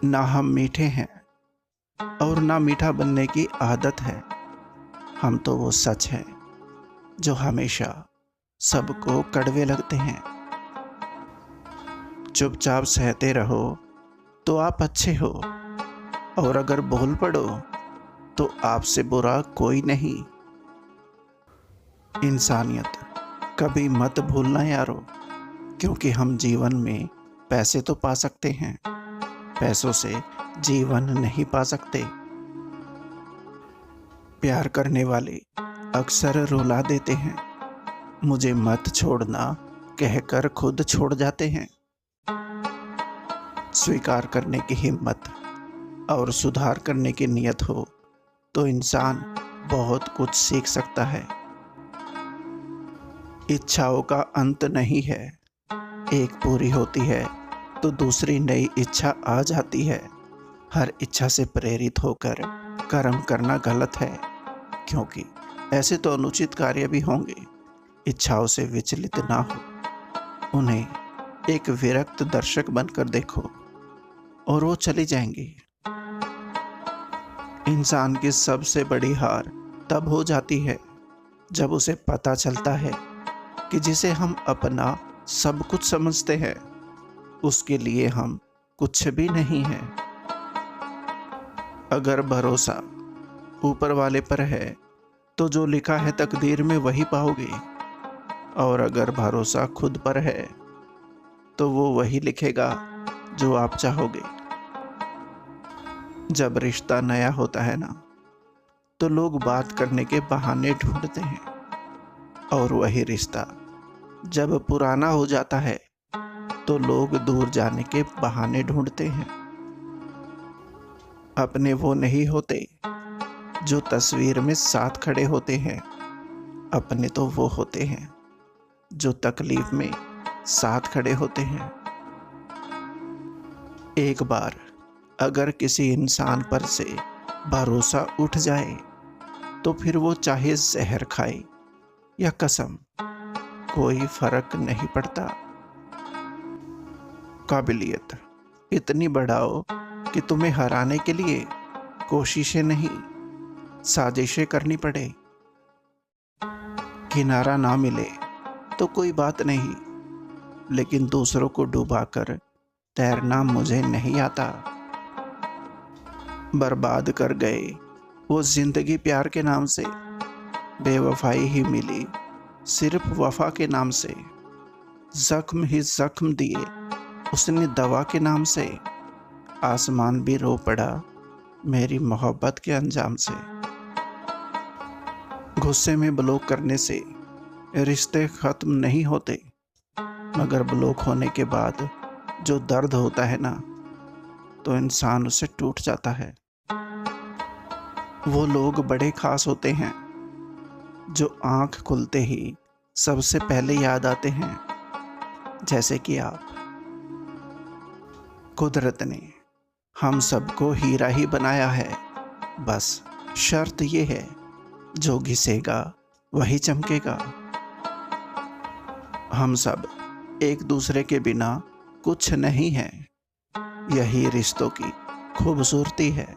ना हम मीठे हैं और ना मीठा बनने की आदत है। हम तो वो सच है जो हमेशा सबको कड़वे लगते हैं। चुपचाप सहते रहो तो आप अच्छे हो, और अगर बोल पड़ो तो आपसे बुरा कोई नहीं। इंसानियत कभी मत भूलना यारो, क्योंकि हम जीवन में पैसे तो पा सकते हैं, पैसों से जीवन नहीं पा सकते। प्यार करने वाले अक्सर रुला देते हैं, मुझे मत छोड़ना कहकर खुद छोड़ जाते हैं। स्वीकार करने की हिम्मत और सुधार करने की नीयत हो तो इंसान बहुत कुछ सीख सकता है। इच्छाओं का अंत नहीं है, एक पूरी होती है तो दूसरी नई इच्छा आ जाती है। हर इच्छा से प्रेरित होकर कर्म करना गलत है, क्योंकि ऐसे तो अनुचित कार्य भी होंगे। इच्छाओं से विचलित ना हो, उन्हें एक विरक्त दर्शक बनकर देखो और वो चली जाएंगी। इंसान की सबसे बड़ी हार तब हो जाती है जब उसे पता चलता है कि जिसे हम अपना सब कुछ समझते हैं उसके लिए हम कुछ भी नहीं हैं। अगर भरोसा ऊपर वाले पर है तो जो लिखा है तकदीर में वही पाओगे, और अगर भरोसा खुद पर है तो वो वही लिखेगा जो आप चाहोगे। जब रिश्ता नया होता है ना, तो लोग बात करने के बहाने ढूंढते हैं, और वही रिश्ता जब पुराना हो जाता है तो लोग दूर जाने के बहाने ढूंढते हैं। अपने वो नहीं होते जो तस्वीर में साथ खड़े होते हैं, अपने तो वो होते हैं जो तकलीफ में साथ खड़े होते हैं। एक बार अगर किसी इंसान पर से भरोसा उठ जाए तो फिर वो चाहे जहर खाए या कसम, कोई फर्क नहीं पड़ता। काबिलियत इतनी बढ़ाओ कि तुम्हें हराने के लिए कोशिशें नहीं, साजिशें करनी पड़े। किनारा ना मिले तो कोई बात नहीं, लेकिन दूसरों को डुबाकर तैरना मुझे नहीं आता। बर्बाद कर गए वो जिंदगी प्यार के नाम से, बेवफाई ही मिली सिर्फ वफा के नाम से। जख्म ही जख्म दिए उसने दवा के नाम से, आसमान भी रो पड़ा मेरी मोहब्बत के अंजाम से। गुस्से में ब्लॉक करने से रिश्ते खत्म नहीं होते, मगर ब्लॉक होने के बाद जो दर्द होता है ना, तो इंसान उससे टूट जाता है। वो लोग बड़े खास होते हैं जो आंख खुलते ही सबसे पहले याद आते हैं, जैसे कि आप। कुदरत ने हम सबको हीरा ही बनाया है, बस शर्त ये है जो घिसेगा वही चमकेगा। हम सब एक दूसरे के बिना कुछ नहीं है, यही रिश्तों की खूबसूरती है।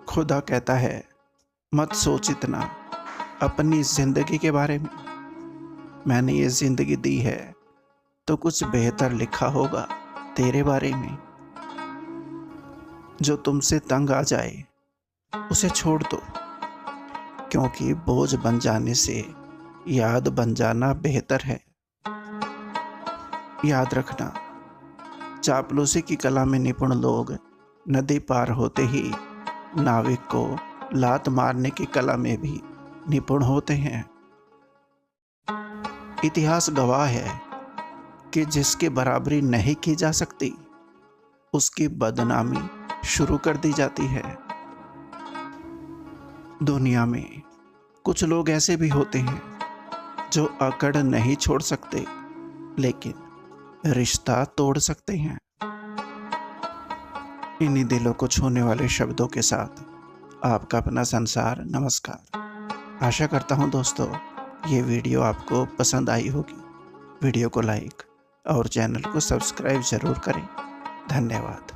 खुदा कहता है मत सोच इतना अपनी जिंदगी के बारे में, मैंने ये जिंदगी दी है तो कुछ बेहतर लिखा होगा तेरे बारे में। जो तुमसे तंग आ जाए उसे छोड़ दो, क्योंकि बोझ बन जाने से याद बन जाना बेहतर है। याद रखना, चापलूसी की कला में निपुण लोग नदी पार होते ही नाविक को लात मारने की कला में भी निपुण होते हैं। इतिहास गवाह है कि जिसकी बराबरी नहीं की जा सकती उसकी बदनामी शुरू कर दी जाती है। दुनिया में कुछ लोग ऐसे भी होते हैं जो अकड़ नहीं छोड़ सकते, लेकिन रिश्ता तोड़ सकते हैं। इन्हीं दिलों को छूने वाले शब्दों के साथ आपका अपना संसार नमस्कार। आशा करता हूँ दोस्तों ये वीडियो आपको पसंद आई होगी। वीडियो को लाइक और चैनल को सब्सक्राइब जरूर करें। धन्यवाद।